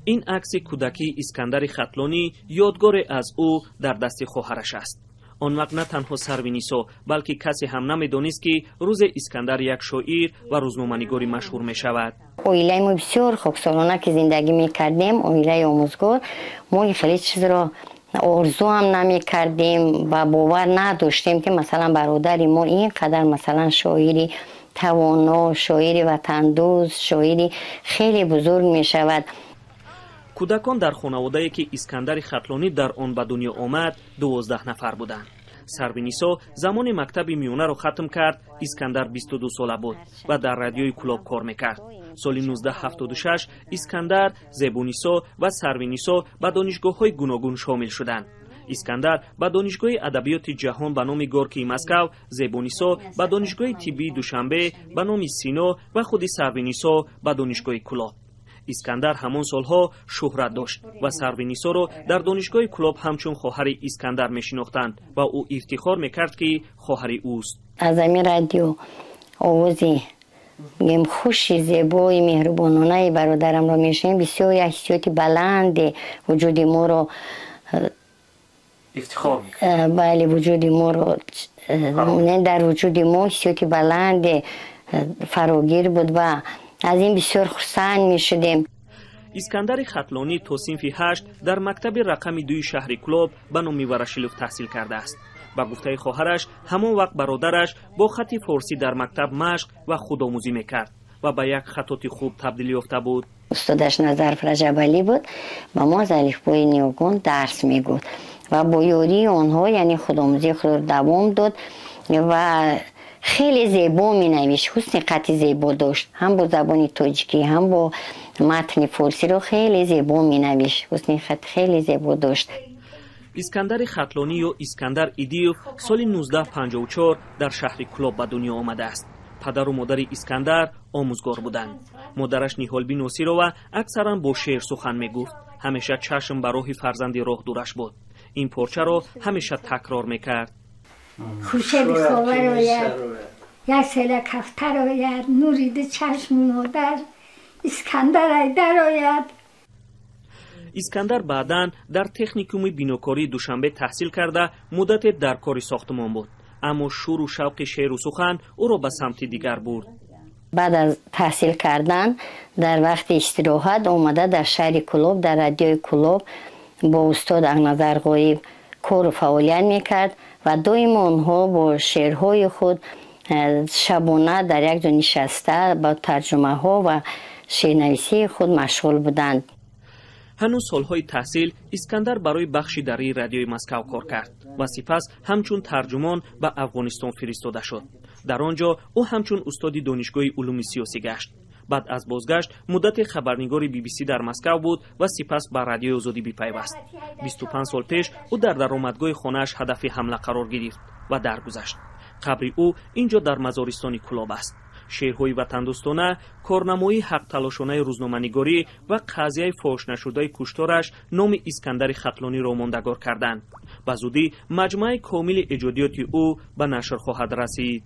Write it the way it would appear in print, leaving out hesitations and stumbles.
این عکس کودکی اسکندر خطلانی یادگار از او در دست خواهرش است. آن وقت نه تنها سروینیسو بلکه کسی هم نمی‌دانست که روز اسکندر یک شاعر و روزنامه‌نگاری مشهور می‌شود. اویله ما بسیار خوشحالانه که زندگی می‌کردیم، اویله آموزگار. ما خیلی چیز را آرزو هم نمی‌کردیم و باور نداشتیم که مثلا برادر ما اینقدر مثلا شاعری توانا، شاعری وطندوست، شاعری خیلی بزرگ می‌شود. کودکان در خانواده‌ای که اسکندر خطلانی در آن به دنیا آمد 12 نفر بودند. سروینیسو زمان مکتب میونه را ختم کرد. اسکندر 22 ساله بود و در رادیوی کلوب کار میکرد. سال 1976 اسکندر، زبونیسو و سروینیسو به دانشگاه‌های گوناگون شامل شدند. اسکندر به دانشگاه ادبیات جهان به نام گورکی مسکو، زبونیسو به دانشگاه طبی دوشنبه به نام سینو و خود سروینیسو به دانشگاه کلوب. اسکندر همان سالها شهرت داشت و سروینیسو را در دانشگاه کلوب همچون خواهر اسکندر میشناختند و او افتخار میکرد که خواهر اوست. از این رادیو آوازی گم خوشی زیبای مهربانانه برادرم را میشنیم. بسیار حسیات بلند وجود ما را افتخار میکرد. بله، وجود ما را نه در وجود ما حسیات بلند فراگیر بود و از این بسیار خرسند می شدیم. اسکندر خطلانی تا صنف 8 در مکتب رقم 2 شهر کلوب به نام میورشیلوف تحصیل کرده است. با گفته خواهرش همان وقت برادرش با خط فارسی در مکتب مشق و خودآموزی میکرد و به یک خطاط خوب تبدیل یافته بود. استادش نظرف رجبعلی بود و ما از الفبای نیوگان درس میگفت و با یاری آنها یعنی خودآموزی خود دوام داد و خیلی زیبا می نوشت. حسن خط زیبا داشت، هم با زبان تاجیکی هم با متن فارسی رو خیلی زیبا می نوشت. حسن خط خیلی زیبا داشت. اسکندر خطلانی و اسکندر ایدیوف سال 1954 در شهر کلوب به دنیا آمده است. پدر و مادر اسکندر آموزگار بودند. مادرش نیهالبی نوسیرова اکثرا با شعر سخن می گفت. همیشه چشم به راه فرزند راه دورش بود. این پارچه را همیشه تکرار می کرد. خوشه بی خواهر آید، یک سیل کفتر آید، نورید چشم مادر، اسکندر ایدر آید. اسکندر بعداً در تکنیکوم بیناکاری دوشنبه تحصیل کرده مدت در کار ساختمان بود، اما شور و شوق شعر و سخن او را به سمت دیگر برد. بعد از تحصیل کردن در وقت استراحت اومده در شهر کلوب در رادیوی کلوب با استاد اغنظر غایب کار و فعالیت میکرد و دائم آنها با شعرهای خود شبانه در یک جا نشسته با ترجمه ها و شعرنویسی خود مشغول بودند. هنوز سالهای تحصیل اسکندر برای بخشی در رادیوی مسکو کار کرد و سپس همچون ترجمان به افغانستان فرستاده شد. در آنجا او همچون استاد دانشگاه علوم سیاسی گشت. بعد از بازگشت مدت خبرنگار BBC در مسکو بود و سپس به رادیوی آزادی پیوست. 25 سال پیش او در درآمدگاه خانه‌اش هدف حمله قرار گرفت و درگذشت. قبر او اینجا در مزارستان کلوب است. شعرهای وطندوستانه، کارنمایی حق تلاشانه روزنامه‌نگاری و قضیه فاش نشده کشتارش نام اسکندر خطلانی را ماندگار کردند. به زودی مجموعه کامل ایجادیات او به نشر خواهد رسید.